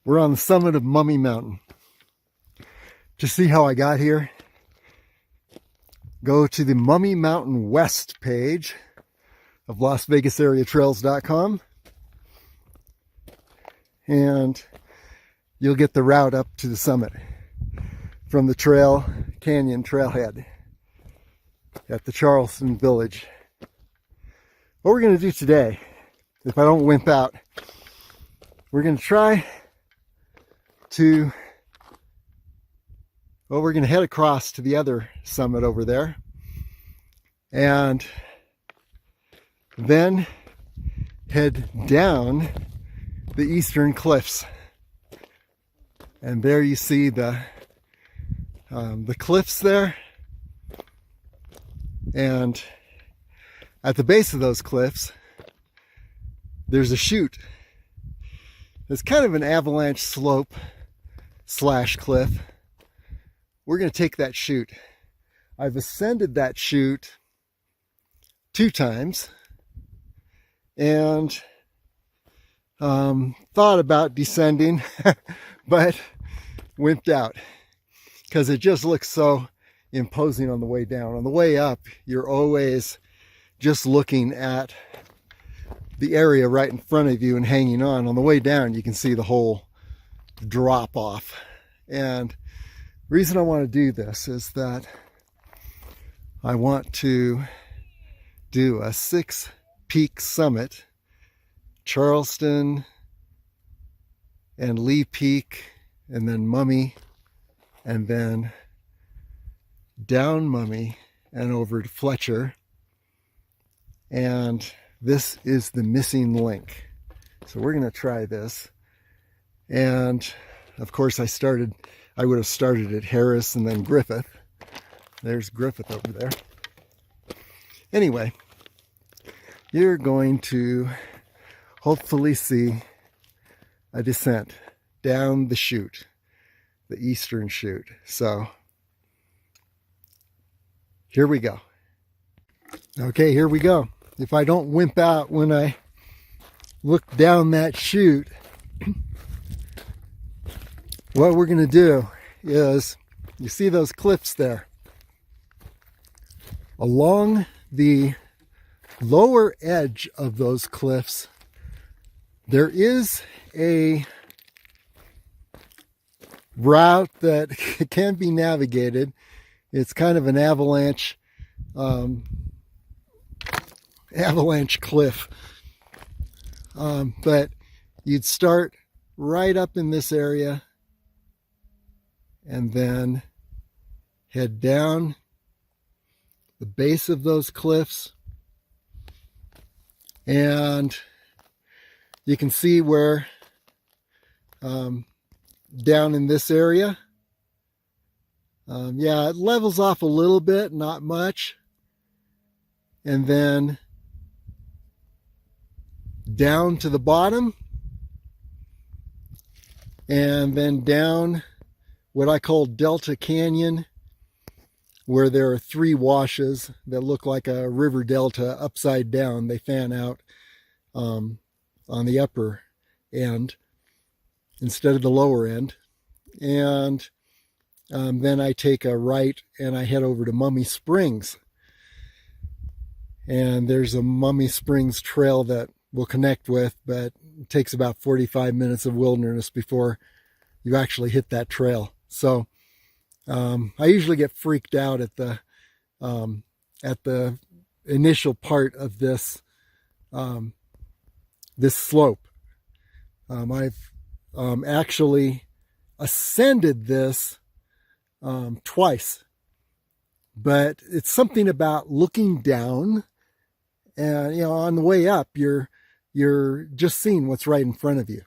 We're on the summit of Mummy Mountain. To see how I got here, go to the Mummy Mountain West page of LasVegasAreaTrails.com and you'll get the route up to the summit from the trail canyon trailhead at the Charleston Village. What we're going to do today, if I don't wimp out, we're going to try to, well, we're going to head across to the other summit over there and then head down the eastern cliffs. And there you see the cliffs there. And at the base of those cliffs, there's a chute. It's kind of an avalanche slope / cliff. We're going to take that chute. I've ascended that chute 2 times and thought about descending, but wimped out because it just looks so imposing on the way down. On the way up, you're always just looking at the area right in front of you and hanging on. On the way down, you can see the whole drop off. And the reason I want to do this is that I want to do a 6-peak summit, Charleston and Lee Peak, and then Mummy, and then down Mummy and over to Fletcher. And this is the missing link. So we're going to try this. And of course I would have started at Harris and then Griffith. There's Griffith over there. Anyway, you're going to hopefully see a descent down the chute, the eastern chute. So here we go. Okay, here we go. If I don't wimp out when I look down that chute, what we're going to do is, you see those cliffs there? Along the lower edge of those cliffs, there is a route that can be navigated. It's kind of an avalanche cliff. But you'd start right up in this area and then head down the base of those cliffs. And you can see where down in this area, yeah, it levels off a little bit, not much. And then down to the bottom, and then down what I call Delta Canyon, where there are 3 washes that look like a river delta upside down. They fan out on the upper end instead of the lower end. And then I take a right and I head over to Mummy Springs. And there's a Mummy Springs trail that we'll connect with, but it takes about 45 minutes of wilderness before you actually hit that trail. So I usually get freaked out at the initial part of this this slope. I've actually ascended this twice, but it's something about looking down, and on the way up you're just seeing what's right in front of you.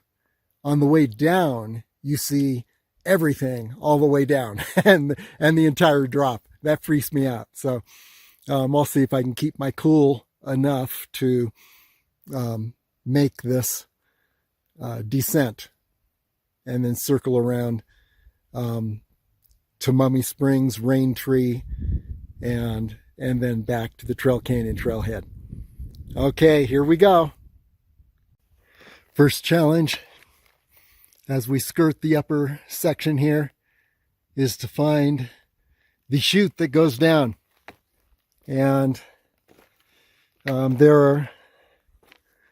On the way down, you see everything all the way down and the entire drop. That freaks me out. So I'll see if I can keep my cool enough to make this descent and then circle around to Mummy Springs, Raintree, and then back to the Trail Canyon trailhead. Okay, here we go. First challenge, as we skirt the upper section here is to find the chute that goes down. And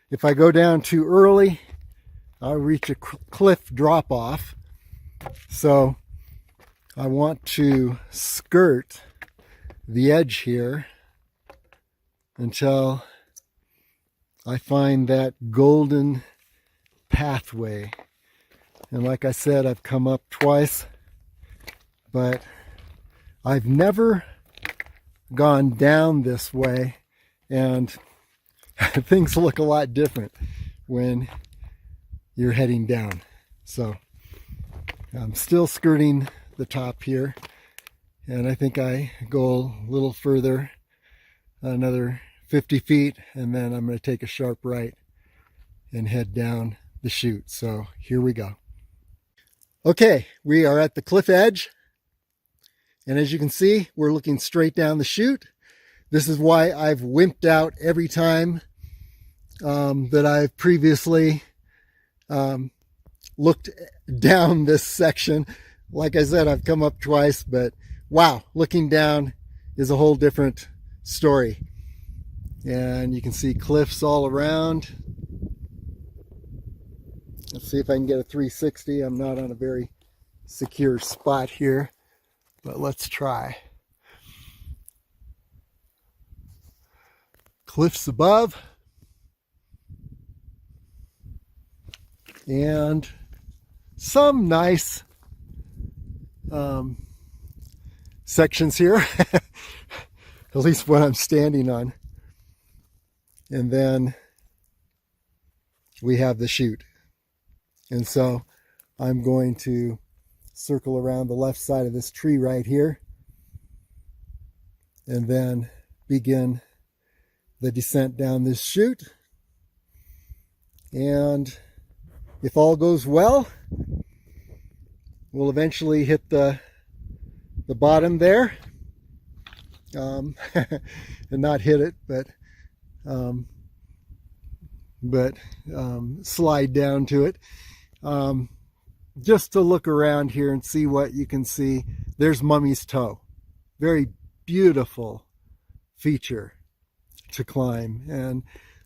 if I go down too early, I'll reach a cliff drop off. So I want to skirt the edge here until I find that golden pathway. And like I said, I've come up twice, but I've never gone down this way, and things look a lot different when you're heading down. So I'm still skirting the top here, and I think I go a little further, another 50 feet, and then I'm going to take a sharp right and head down the chute. So here we go. Okay, we are at the cliff edge, and as you can see, we're looking straight down the chute. This is why I've wimped out every time that I've previously looked down this section. Like I said, I've come up twice, but wow, looking down is a whole different story. And you can see cliffs all around. Let's see if I can get a 360. I'm not on a very secure spot here, but let's try. Cliffs above. And some nice sections here, at least what I'm standing on. And then we have the chute. And so I'm going to circle around the left side of this tree right here and then begin the descent down this chute. And if all goes well, we'll eventually hit the bottom there, and not hit it, but slide down to it, just to look around here and see what you can see. There's Mummy's Toe, very beautiful feature to climb, and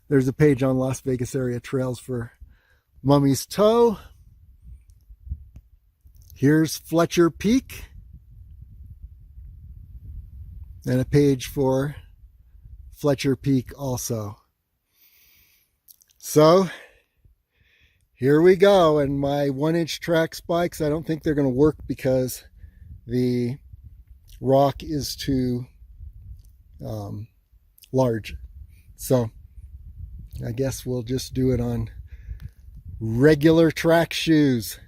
there's a page on Las Vegas area trails for Mummy's Toe. Here's Fletcher Peak, and a page for Fletcher Peak also. So here we go, and my 1-inch track spikes, I don't think they're going to work because the rock is too large. So I guess we'll just do it on regular track shoes.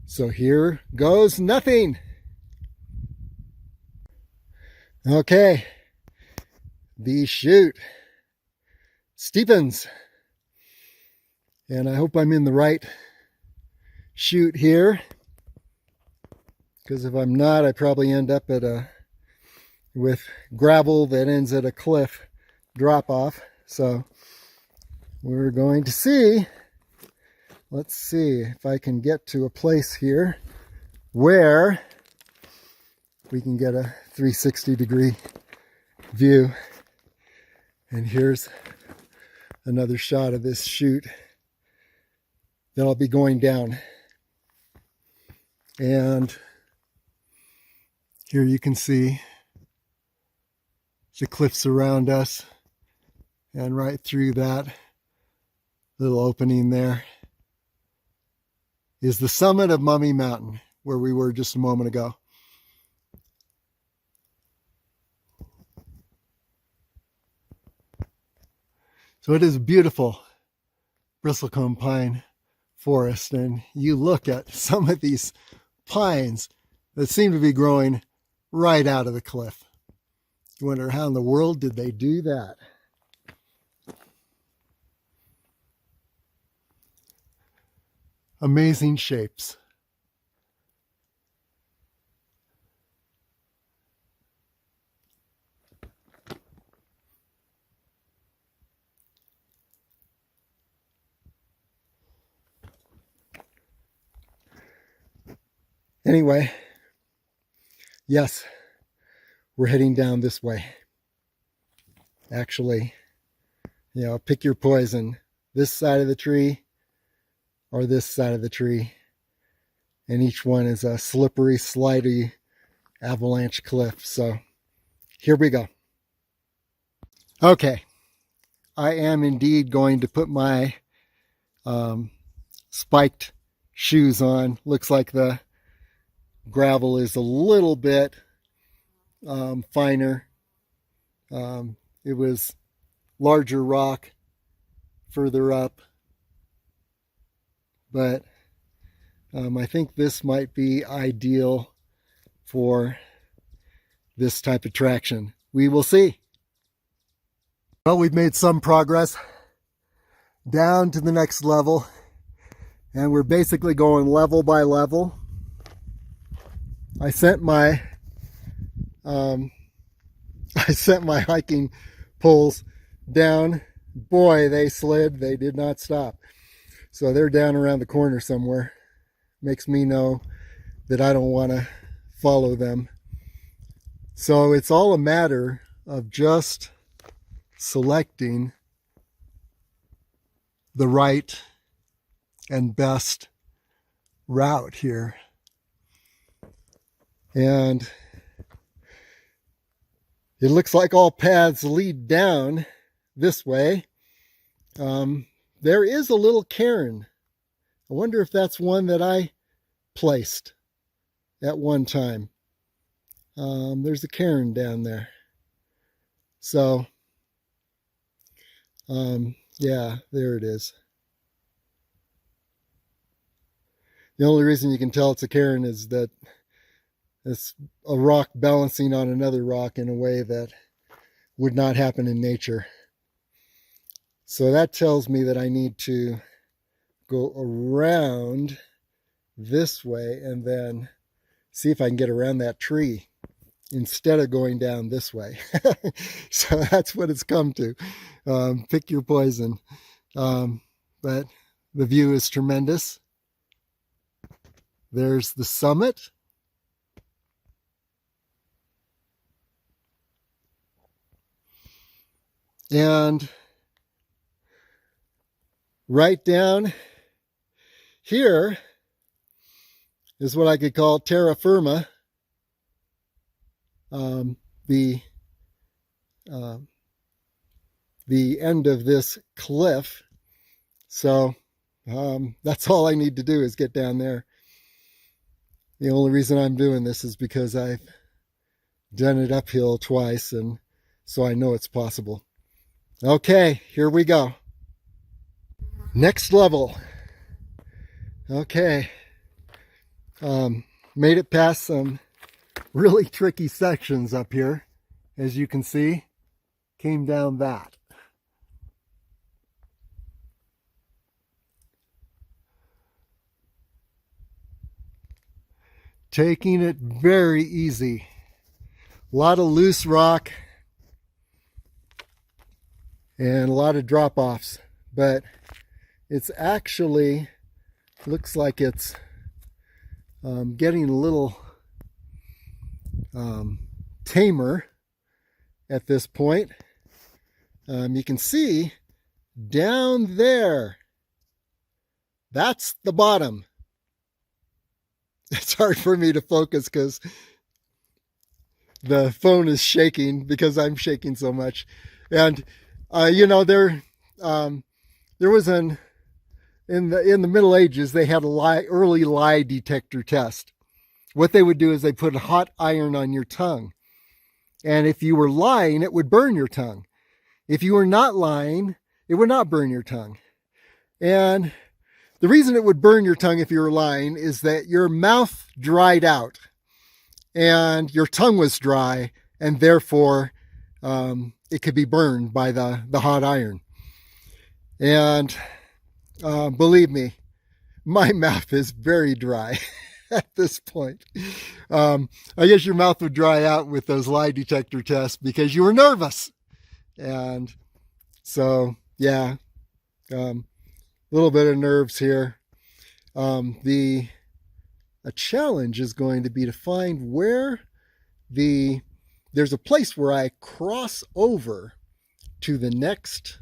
So here goes nothing. Okay, the chute steepens, and I hope I'm in the right chute here, because if I'm not, I probably end up at with gravel that ends at a cliff drop off. So we're going to see. Let's see if I can get to a place here where we can get a 360-degree view. And here's another shot of this chute that I'll be going down. And here you can see the cliffs around us, and right through that little opening there is the summit of Mummy Mountain, where we were just a moment ago. So it is a beautiful bristlecone pine forest, and you look at some of these pines that seem to be growing right out of the cliff. You wonder how in the world did they do that? Amazing shapes. Anyway, yes, we're heading down this way. Actually, you know, pick your poison. This side of the tree or this side of the tree. And each one is a slippery, slidey avalanche cliff. So here we go. Okay, I am indeed going to put my spiked shoes on. Looks like the gravel is a little bit finer. It was larger rock further up, but I think this might be ideal for this type of traction. We will see. Well, we've made some progress down to the next level, and we're basically going level by level. I sent my hiking poles down. Boy, they slid. They did not stop. So they're down around the corner somewhere. Makes me know that I don't want to follow them. So it's all a matter of just selecting the right and best route here. And it looks like all paths lead down this way. There is a little cairn. I wonder if that's one that I placed at one time. There's a cairn down there. So, yeah, there it is. The only reason you can tell it's a cairn is that it's a rock balancing on another rock in a way that would not happen in nature. So that tells me that I need to go around this way and then see if I can get around that tree instead of going down this way. So that's what it's come to. Pick your poison. But the view is tremendous. There's the summit. And right down here is what I could call terra firma. The end of this cliff. So that's all I need to do is get down there. The only reason I'm doing this is because I've done it uphill twice, and so I know it's possible. Okay, here we go. Next level. Okay. Made it past some really tricky sections up here. As you can see, came down that. Taking it very easy. A lot of loose rock and a lot of drop-offs, but it's actually looks like it's getting a little tamer at this point. You can see down there, that's the bottom. It's hard for me to focus because the phone is shaking because I'm shaking so much. And you know, there was in the Middle Ages, they had a early lie detector test. What they would do is they put a hot iron on your tongue, and if you were lying, it would burn your tongue. If you were not lying, it would not burn your tongue. And the reason it would burn your tongue if you were lying is that your mouth dried out and your tongue was dry, and therefore it could be burned by the hot iron. And believe me, my mouth is very dry at this point. I guess your mouth would dry out with those lie detector tests because you were nervous. And so, yeah, little bit of nerves here. The a challenge is going to be to find where there's a place where I cross over to the next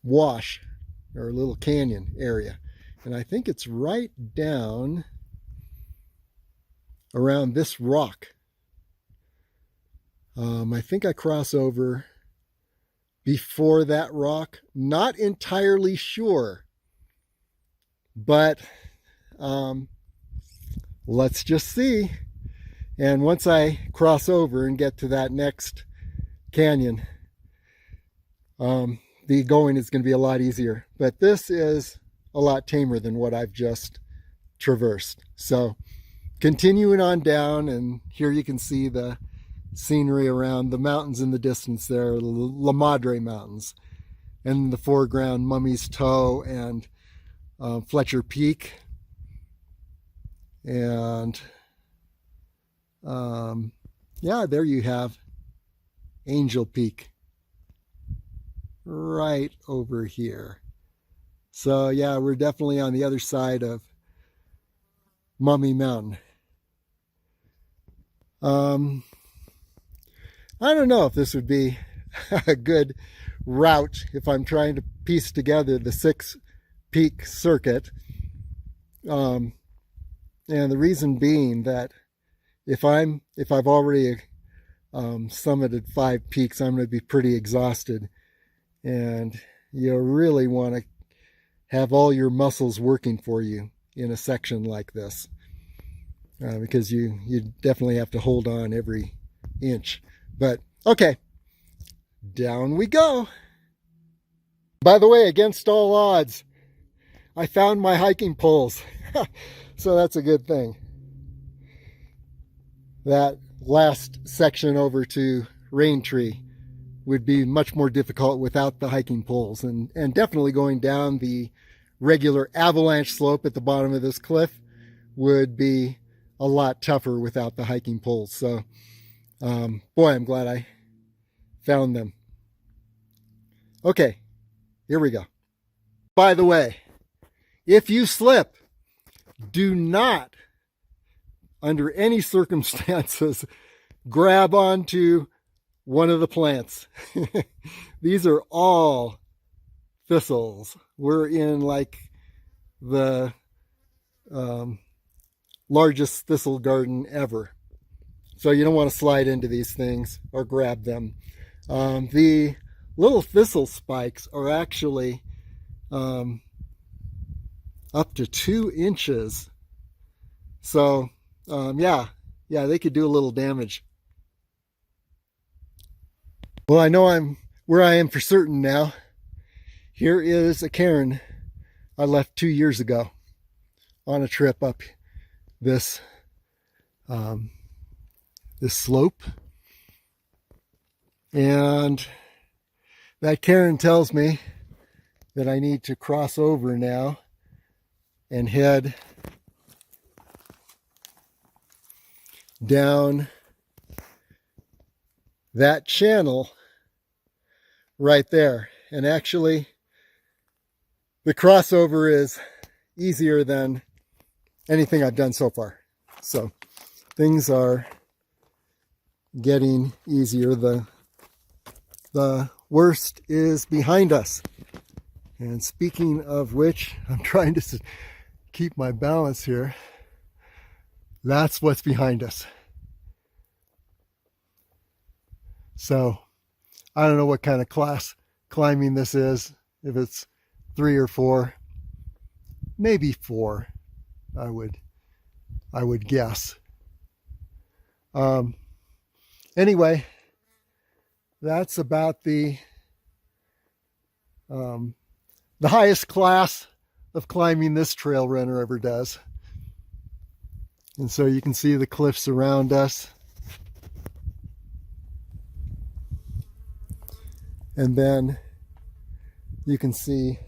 wash or little canyon area. And I think it's right down around this rock. I think I cross over before that rock. Not entirely sure, but let's just see. And once I cross over and get to that next canyon, the going is going to be a lot easier. But this is a lot tamer than what I've just traversed. So continuing on down, and here you can see the scenery around the mountains in the distance there, La Madre Mountains, and in the foreground Mummy's Toe and Fletcher Peak, and yeah, there you have Angel Peak right over here. So yeah, we're definitely on the other side of Mummy Mountain. I don't know if this would be a good route if I'm trying to piece together the 6-peak circuit. And the reason being that if I've already summited 5 peaks, I'm going to be pretty exhausted, and you really want to have all your muscles working for you in a section like this, because you definitely have to hold on every inch. But okay, down we go. By the way, against all odds, I found my hiking poles. So that's a good thing. That last section over to Raintree would be much more difficult without the hiking poles, and definitely going down the regular avalanche slope at the bottom of this cliff would be a lot tougher without the hiking poles. So boy, I'm glad I found them. Okay, here we go. By the way, if you slip, do not, under any circumstances, grab onto one of the plants. These are all thistles. We're in like the largest thistle garden ever. So you don't want to slide into these things or grab them. The little thistle spikes are actually up to 2 inches. So yeah, they could do a little damage. Well, I know I'm where I am for certain now. Here is a cairn I left 2 years ago on a trip up this this slope, and that cairn tells me that I need to cross over now and head down that channel right there. And actually, the crossover is easier than anything I've done so far. So things are getting easier. The worst is behind us. And speaking of which, I'm trying to keep my balance here. That's what's behind us. So I don't know what kind of class climbing this is, if it's 3 or 4, maybe 4, I would guess. Anyway, that's about the highest class of climbing this trail runner ever does. And so you can see the cliffs around us. And then you can see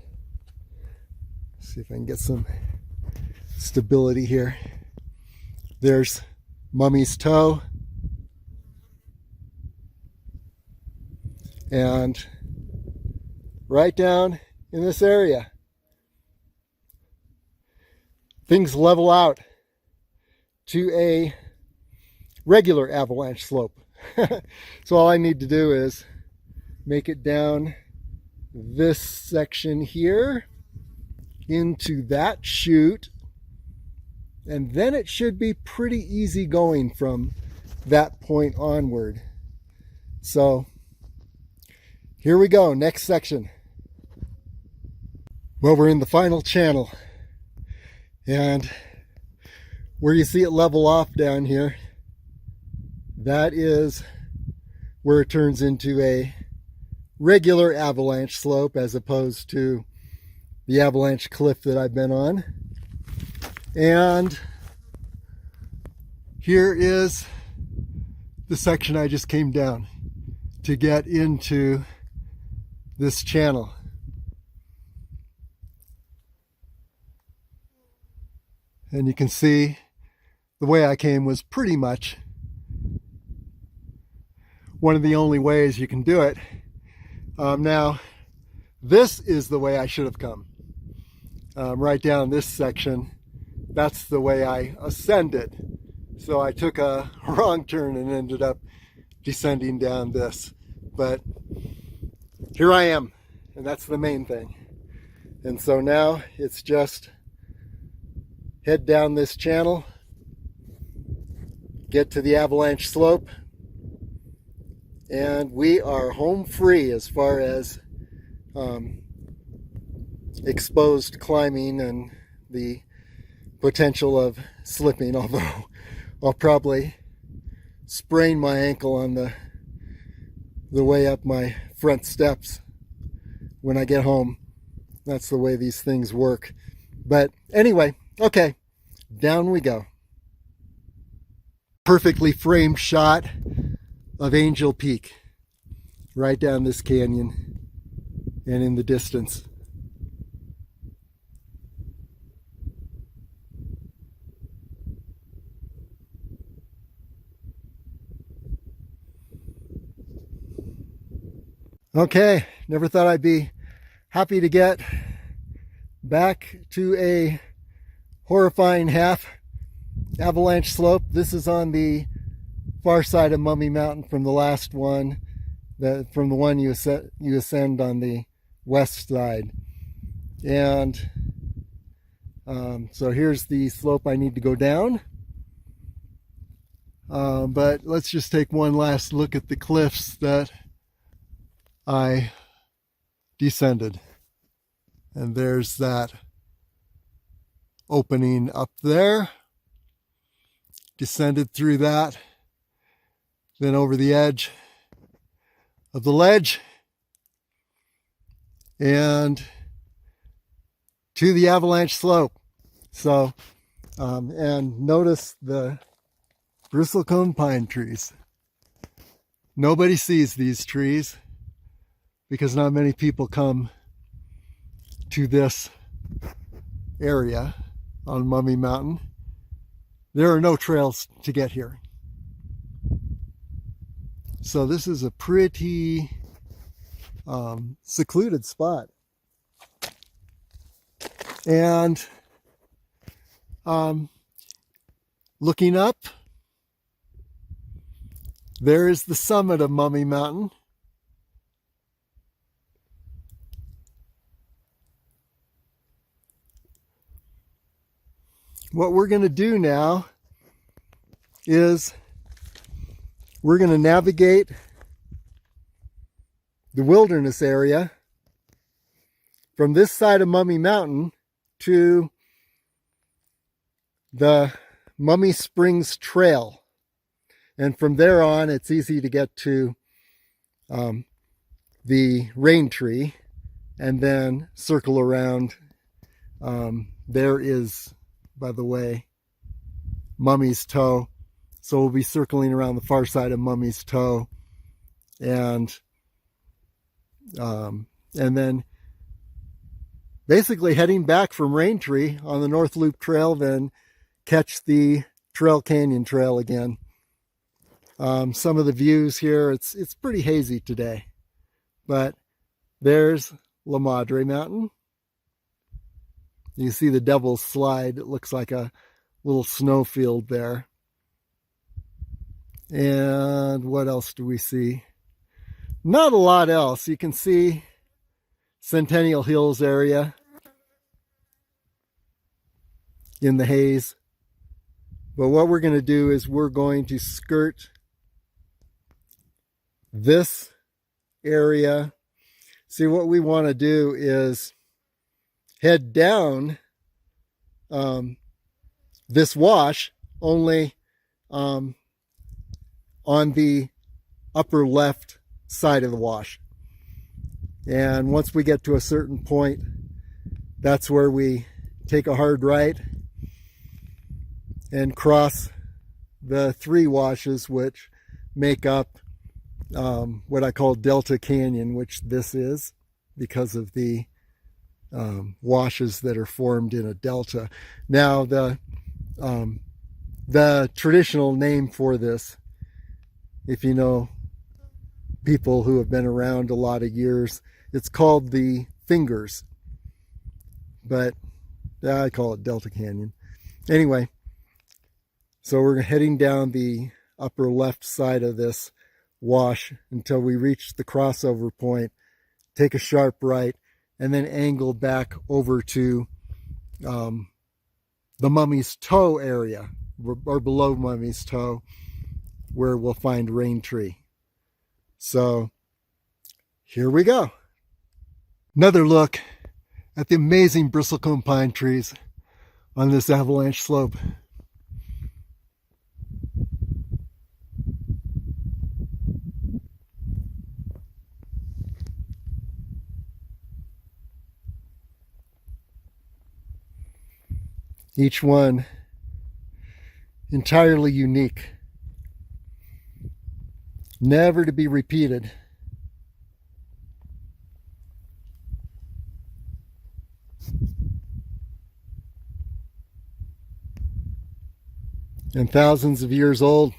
if I can get some stability here. There's Mummy's Toe. And right down in this area, things level out to a regular avalanche slope. So all I need to do is make it down this section here into that chute, and then it should be pretty easy going from that point onward. So here we go, next section. Well, we're in the final channel, and where you see it level off down here, that is where it turns into a regular avalanche slope as opposed to the avalanche cliff that I've been on. And here is the section I just came down to get into this channel. And you can see the way I came was pretty much one of the only ways you can do it. Now, this is the way I should have come. Right down this section, that's the way I ascended. So I took a wrong turn and ended up descending down this. But here I am, and that's the main thing. And so now it's just head down this channel, get to the avalanche slope, and we are home free as far as exposed climbing and the potential of slipping, although I'll probably sprain my ankle on the way up my front steps when I get home. That's the way these things work. But anyway, okay, down we go. Perfectly framed shot of Angel Peak right down this canyon and in the distance. Okay, never thought I'd be happy to get back to a horrifying half avalanche slope. This is on the far side of Mummy Mountain from the last one, from the one you ascend on the west side. And so here's the slope I need to go down. But let's just take one last look at the cliffs that I descended. And there's that opening up there. Descended through that, then over the edge of the ledge and to the avalanche slope. So, and notice the bristlecone pine trees. Nobody sees these trees because not many people come to this area on Mummy Mountain. There are no trails to get here. So this is a pretty secluded spot. And looking up, there is the summit of Mummy Mountain. What we're going to do now is we're going to navigate the wilderness area from this side of Mummy Mountain to the Mummy Springs Trail. And from there on, it's easy to get to the Raintree and then circle around. There is, by the way, Mummy's Toe. So we'll be circling around the far side of Mummy's Toe and then basically heading back from Raintree on the North Loop Trail, then catch the Trail Canyon Trail again. Some of the views here, it's pretty hazy today, but there's La Madre Mountain, You see the Devil's Slide. It looks like a little snowfield there. And what else do we see? Not a lot else. You can see Centennial Hills area in the haze. But what we're going to do is we're going to skirt this area. See, what we want to do is head down this wash, only on the upper left side of the wash. And once we get to a certain point, that's where we take a hard right and cross the 3 washes which make up what I call Delta Canyon, which this is because of the washes that are formed in a delta. Now the traditional name for this, if you know people who have been around a lot of years, it's called the Fingers, but I call it Delta Canyon. Anyway, so we're heading down the upper left side of this wash until we reach the crossover point, take a sharp right, and then angle back over to the Mummy's Toe area, or below Mummy's Toe, where we'll find Raintree. So here we go. Another look at the amazing bristlecone pine trees on this avalanche slope. Each one entirely unique, never to be repeated. And thousands of years old.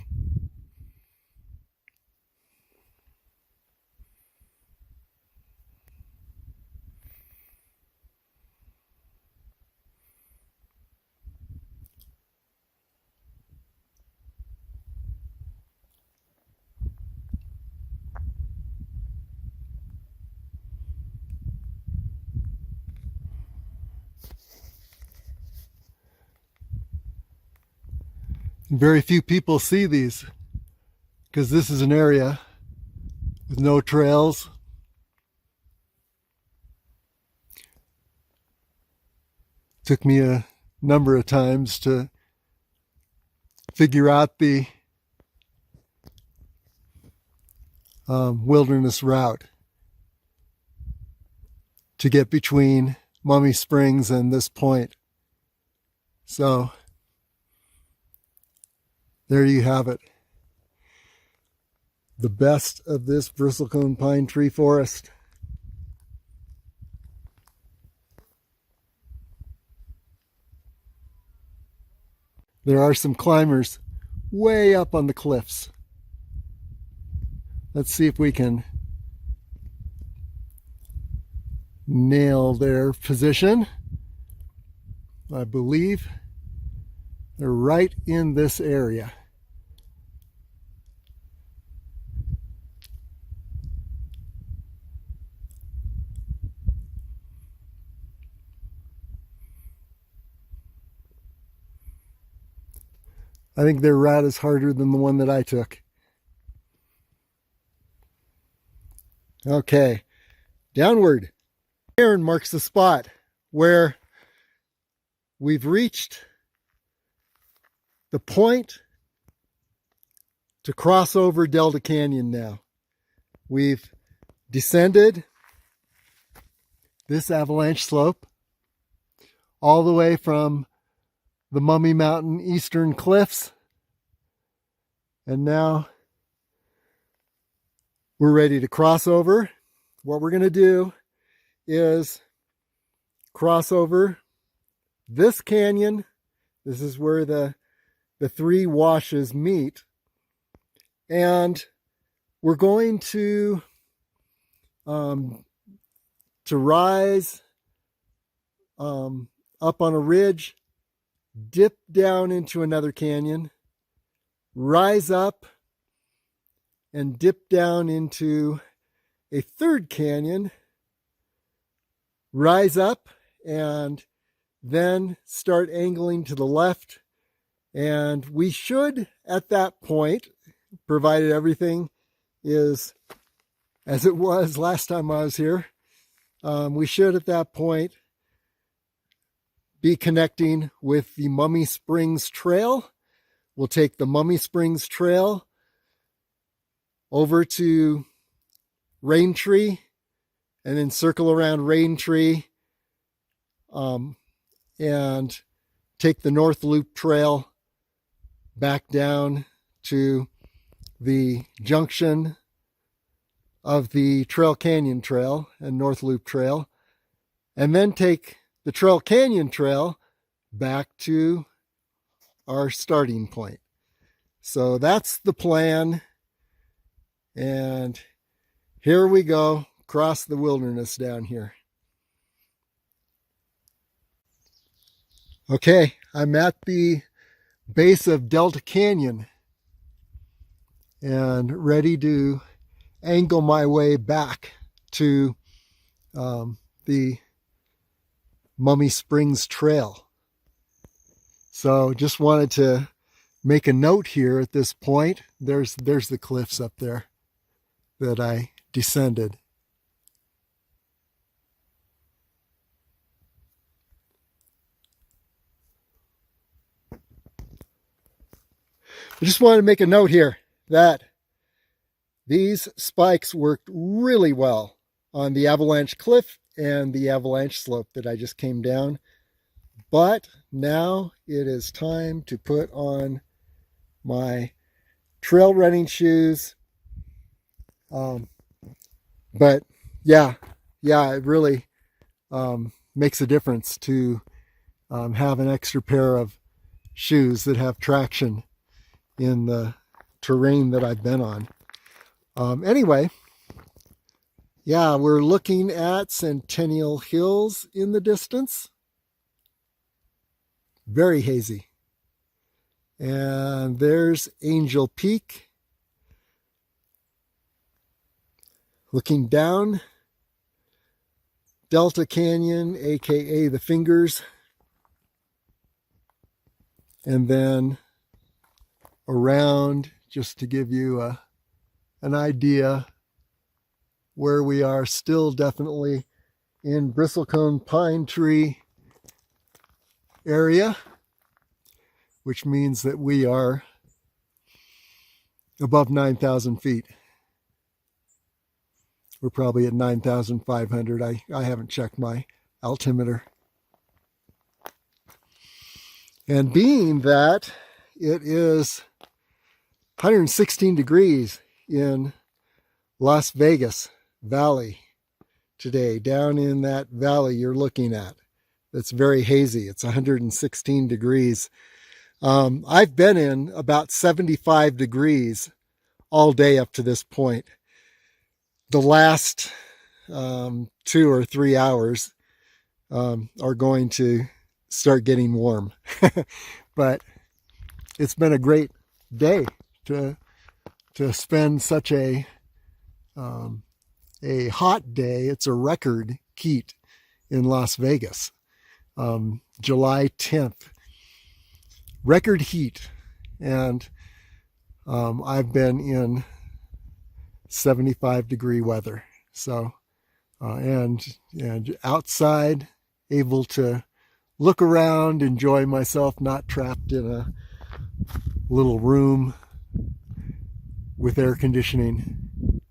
Very few people see these because this is an area with no trails. Took me a number of times to figure out the wilderness route to get between Mummy Springs and this point. So there you have it. The best of this bristlecone pine tree forest. There are some climbers way up on the cliffs. Let's see if we can nail their position. I believe they're right in this area. I think their route is harder than the one that I took. Okay, downward. Aaron marks the spot where we've reached the point to cross over Delta Canyon now. We've descended this avalanche slope all the way from the Mummy Mountain eastern cliffs, and now we're ready to cross over. What we're going to do is cross over this canyon. This is where the 3 washes meet, and we're going to rise up on a ridge, dip down into another canyon, rise up, and dip down into a third canyon, rise up, and then start angling to the left. And we should, at that point, provided everything is as it was last time I was here, we should at that point be connecting with the Mummy Springs Trail. We'll take the Mummy Springs Trail over to Raintree and then circle around Raintree and take the North Loop Trail back down to the junction of the Trail Canyon Trail and North Loop Trail, and then take the Trail Canyon Trail back to our starting point. So that's the plan. And here we go, across the wilderness down here. Okay, I'm at the base of Delta Canyon and ready to angle my way back to the Mummy Springs Trail. So just wanted to make a note here at this point. There's the cliffs up there that I descended. I just wanted to make a note here that these spikes worked really well on the avalanche cliff and the avalanche slope that I just came down. But now it is time to put on my trail running shoes. But yeah, it really makes a difference to have an extra pair of shoes that have traction in the terrain that I've been on. Anyway, yeah, we're looking at Centennial Hills in the distance. Very hazy. And there's Angel Peak. Looking down, Delta Canyon, aka the Fingers. And then around, just to give you an idea where we are, still definitely in bristlecone pine tree area, which means that we are above 9,000 feet. We're probably at 9,500. I haven't checked my altimeter. And being that it is 116 degrees in Las Vegas Valley today, down in that valley you're looking at, that's very hazy. It's 116 degrees. I've been in about 75 degrees all day up to this point. The last 2 or 3 hours are going to start getting warm. But it's been a great day to spend such a hot day. It's a record heat in Las Vegas. July 10th. Record heat. And I've been in 75 degree weather. So, and outside, able to look around, enjoy myself, not trapped in a little room with air conditioning.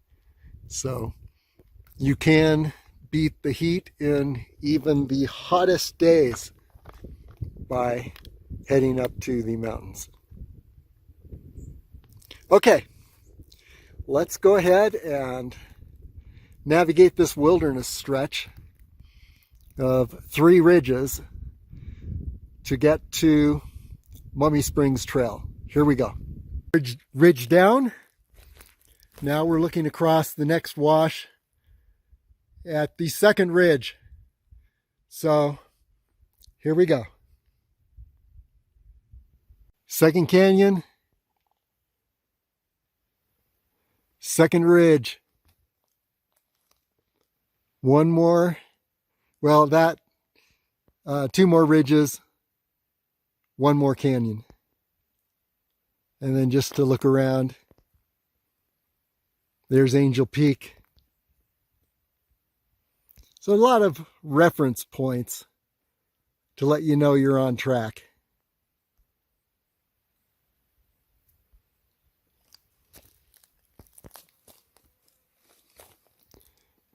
So you can beat the heat in even the hottest days by heading up to the mountains. Okay, let's go ahead and navigate this wilderness stretch of 3 ridges to get to Mummy Springs Trail. Here we go. Ridge down. Now we're looking across the next wash at the second ridge. So here we go. Second canyon. Second ridge. One more. Well, two more ridges. One more canyon. And then just to look around, there's Angel Peak. So a lot of reference points to let you know you're on track.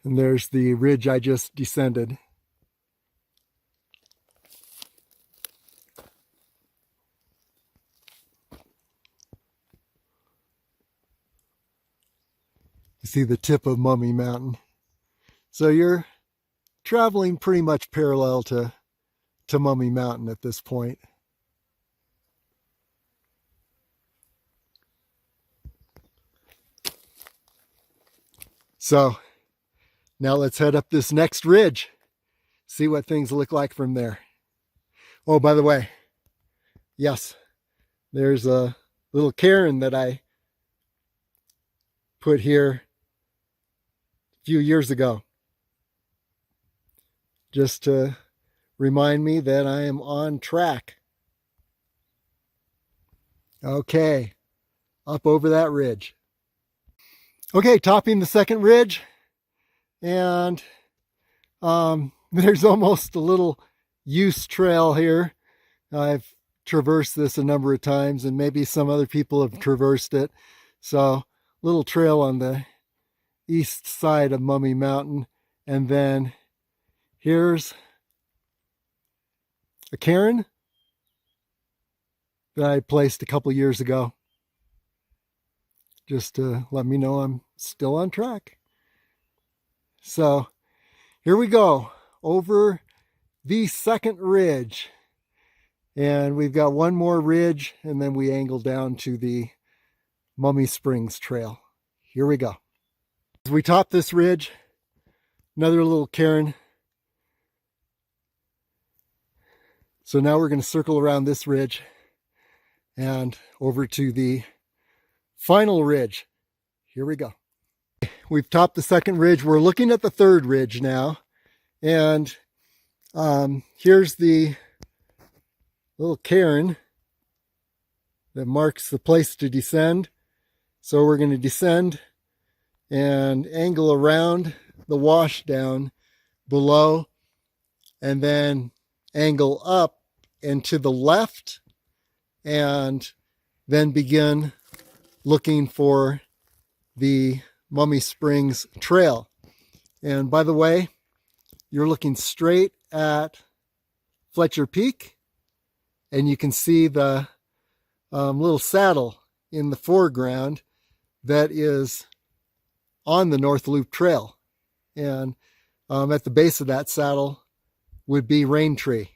And there's the ridge I just descended. You see the tip of Mummy Mountain. So you're traveling pretty much parallel to Mummy Mountain at this point. So now let's head up this next ridge, see what things look like from there. Oh, by the way, yes, there's a little cairn that I put here a few years ago, just to remind me that I am on track. Okay, up over that ridge. Okay, topping the second ridge, and there's almost a little use trail here. I've traversed this a number of times, and maybe some other people have traversed it. So, little trail on the east side of Mummy Mountain, and then here's a cairn that I placed a couple years ago, just to let me know I'm still on track. So here we go, over the second ridge. And we've got one more ridge, and then we angle down to the Mummy Springs Trail. Here we go. As we top this ridge, another little cairn. So now we're going to circle around this ridge and over to the final ridge. Here we go. We've topped the second ridge. We're looking at the third ridge now. And here's the little cairn that marks the place to descend. So we're going to descend and angle around the wash down below, and then angle up and to the left, and then begin looking for the Mummy Springs Trail. And by the way, you're looking straight at Fletcher Peak, and you can see the little saddle in the foreground that is on the North Loop Trail. And at the base of that saddle would be Raintree.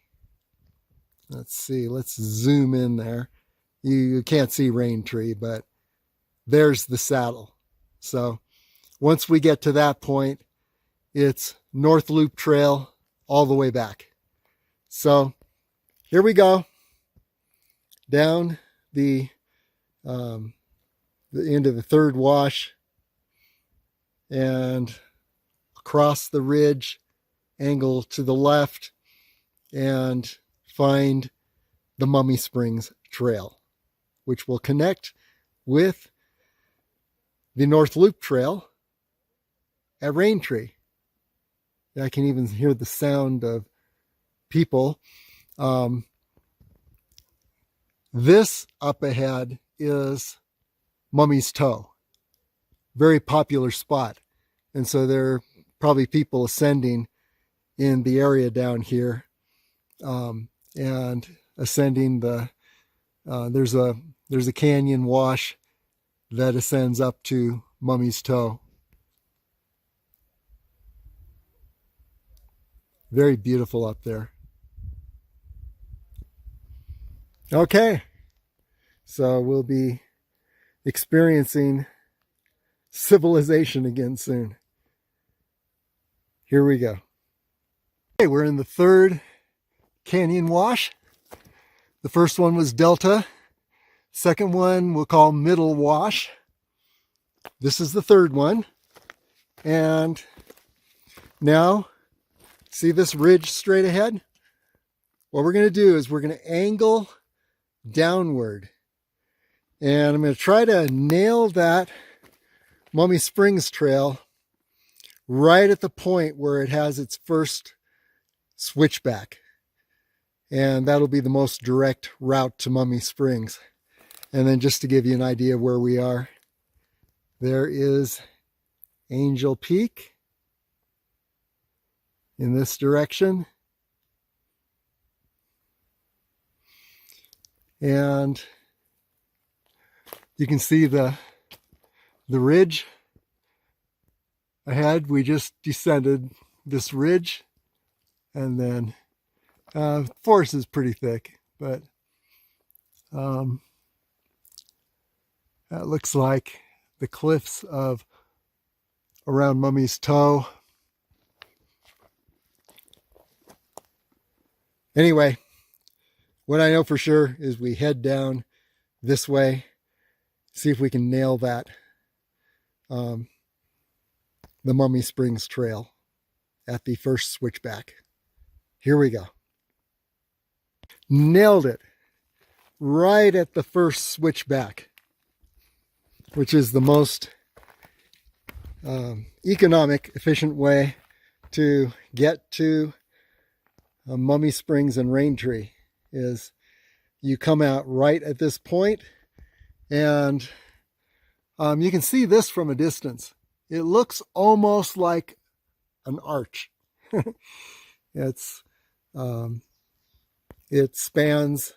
Let's see, let's zoom in there. You can't see Raintree, but there's the saddle. So once we get to that point, it's North Loop Trail all the way back. So here we go, down the end of the third wash and across the ridge, angle to the left, and find the Mummy Springs Trail, which will connect with the North Loop Trail at Raintree. I can even hear the sound of people. This up ahead is Mummy's Toe. Very popular spot. And so there are probably people ascending in the area down here, and ascending the, there's a canyon wash that ascends up to Mummy's Toe. Very beautiful up there. Okay, so we'll be experiencing civilization again soon. Here we go. Okay, we're in the third canyon wash. The first one was Delta. Second one we'll call Middle Wash. This is the third one. And now, see this ridge straight ahead? What we're going to do is we're going to angle downward. And I'm going to try to nail that Mummy Springs Trail right at the point where it has its first switchback. And that'll be the most direct route to Mummy Springs. And then just to give you an idea of where we are, there is Angel Peak in this direction. And you can see the ridge ahead. We just descended this ridge, and then forest is pretty thick, but that looks like the cliffs of around Mummy's Toe. Anyway, what I know for sure is we head down this way, see if we can nail that, the Mummy Springs Trail at the first switchback. Here we go. Nailed it right at the first switchback, which is the most economic, efficient way to get to Mummy Springs and Raintree. Is you come out right at this point, and you can see this from a distance. It looks almost like an arch. It spans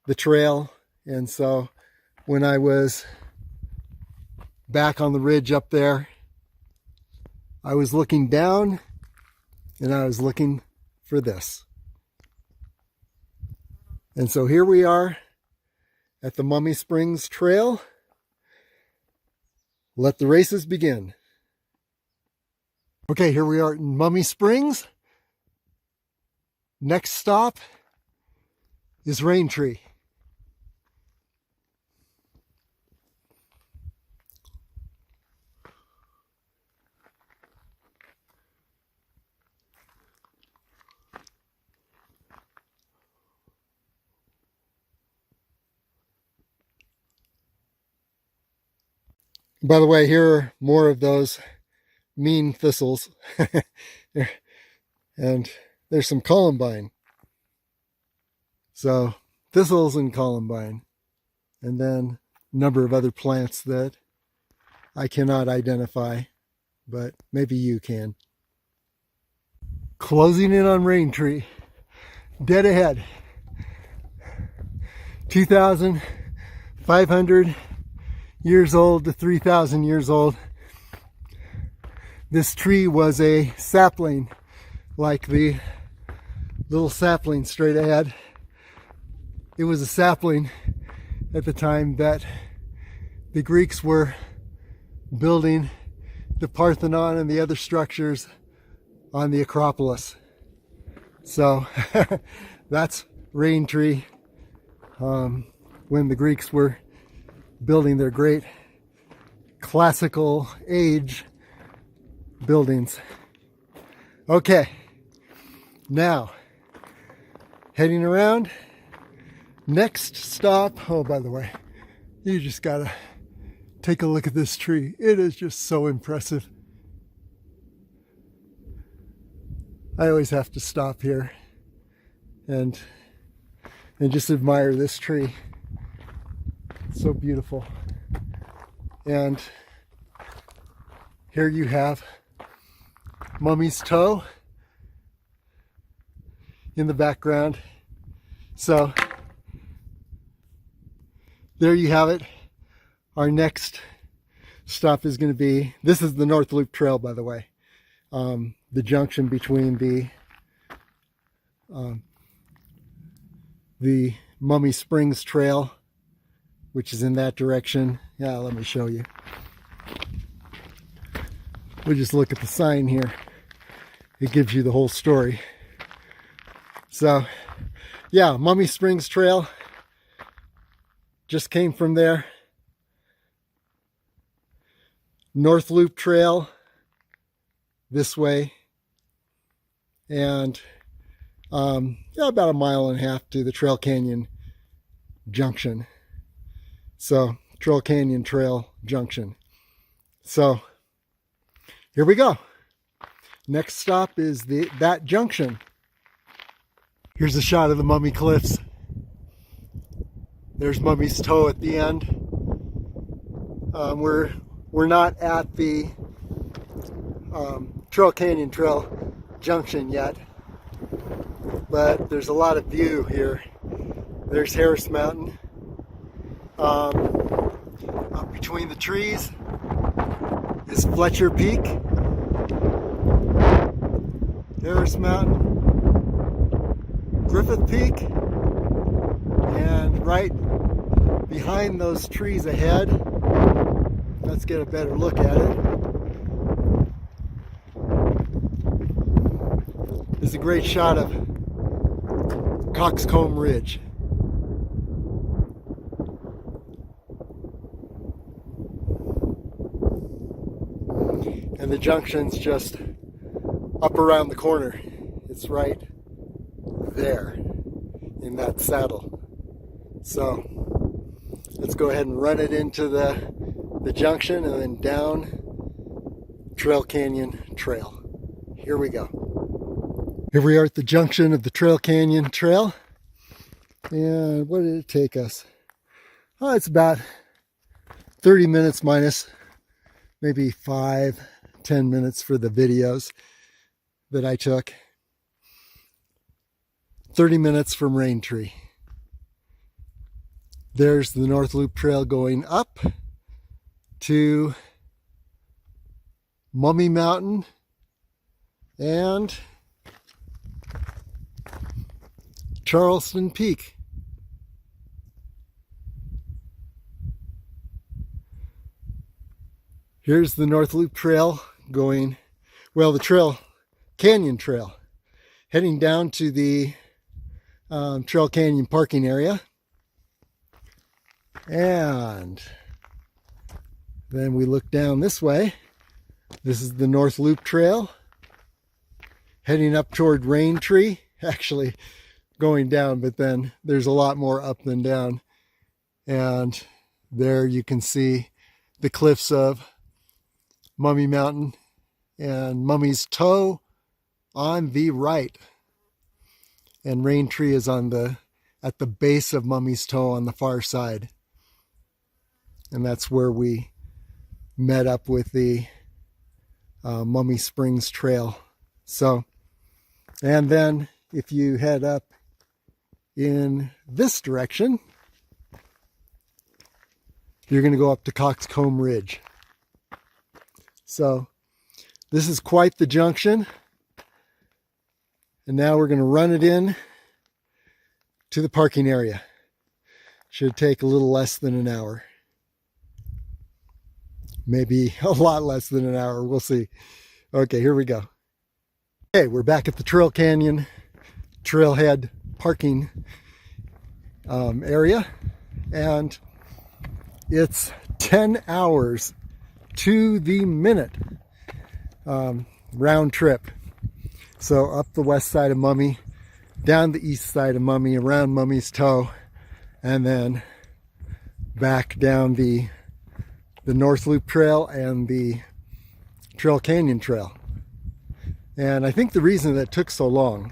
the trail, and so when I was back on the ridge up there, I was looking down and I was looking for this. And so here we are at the Mummy Springs Trail. Let the races begin. Okay, here we are in Mummy Springs. Next stop is Raintree. By the way, here are more of those mean thistles. And there's some columbine. So thistles and columbine. And then a number of other plants that I cannot identify, but maybe you can. Closing in on Raintree. Dead ahead. 2,500 years old to 3,000 years old. This tree was a sapling, like the little sapling straight ahead. It was a sapling at the time that the Greeks were building the Parthenon and the other structures on the Acropolis. So that's Raintree, when the Greeks were building their great classical age buildings. Okay, now heading around. Next stop, oh, by the way, you just gotta take a look at this tree. It is just so impressive. I always have to stop here and just admire this tree. It's so beautiful. And here you have Mummy's Toe in the background. So there you have it. Our next stop is going to be, this is the North Loop Trail, by the way. The junction between the Mummy Springs Trail, which is in that direction. Yeah, let me show you. We'll just look at the sign here. It gives you the whole story. So yeah, Mummy Springs Trail just came from there. North Loop Trail this way, and yeah, about a mile and a half to the Trail Canyon Junction. So Trail Canyon Trail Junction. So here we go. Next stop is that junction. Here's a shot of the Mummy Cliffs. There's Mummy's Toe at the end. We're not at the Trail Canyon Trail Junction yet, but there's a lot of view here. There's Harris Mountain. Up between the trees is Fletcher Peak, Harris Mountain, Griffith Peak, and right behind those trees ahead, let's get a better look at it, is a great shot of Coxcomb Ridge. And the junction's just up around the corner. It's right there in that saddle. So let's go ahead and run it into the junction and then down Trail Canyon Trail. Here we go. Here we are at the junction of the Trail Canyon Trail. And what did it take us? Oh, it's about 30 minutes minus maybe 5-10 minutes for the videos that I took. 30 minutes from Raintree. There's the North Loop Trail going up to Mummy Mountain and Charleston Peak. Here's the North Loop Trail going, well, the Trail Canyon Trail, heading down to the Trail Canyon parking area. And then we look down this way. This is the North Loop Trail, heading up toward Raintree. Actually going down, but then there's a lot more up than down. And there you can see the cliffs of Mummy Mountain and Mummy's Toe on the right. And Raintree is at the base of Mummy's Toe on the far side. And that's where we met up with the Mummy Springs Trail. So, and then if you head up in this direction, you're going to go up to Coxcomb Ridge. So this is quite the junction. And now we're going to run it in to the parking area. Should take a little less than an hour. Maybe a lot less than an hour. We'll see. Okay, here we go. Okay, we're back at the Trail Canyon Trailhead parking area. And it's 10 hours to the minute round trip. So up the west side of Mummy, down the east side of Mummy, around Mummy's Toe, and then back down the North Loop Trail and the Trail Canyon Trail. And I think the reason that took so long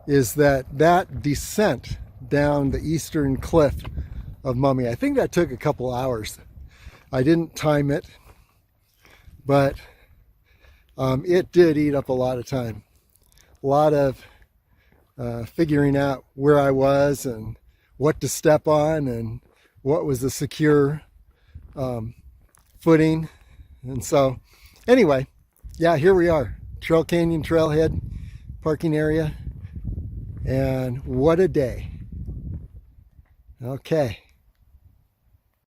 is that descent down the eastern cliff of Mummy, I think that took a couple hours. I didn't time it, but it did eat up a lot of time. A lot of figuring out where I was and what to step on and what was a secure footing. And so anyway, yeah, here we are, Trail Canyon Trailhead parking area, and what a day. Okay.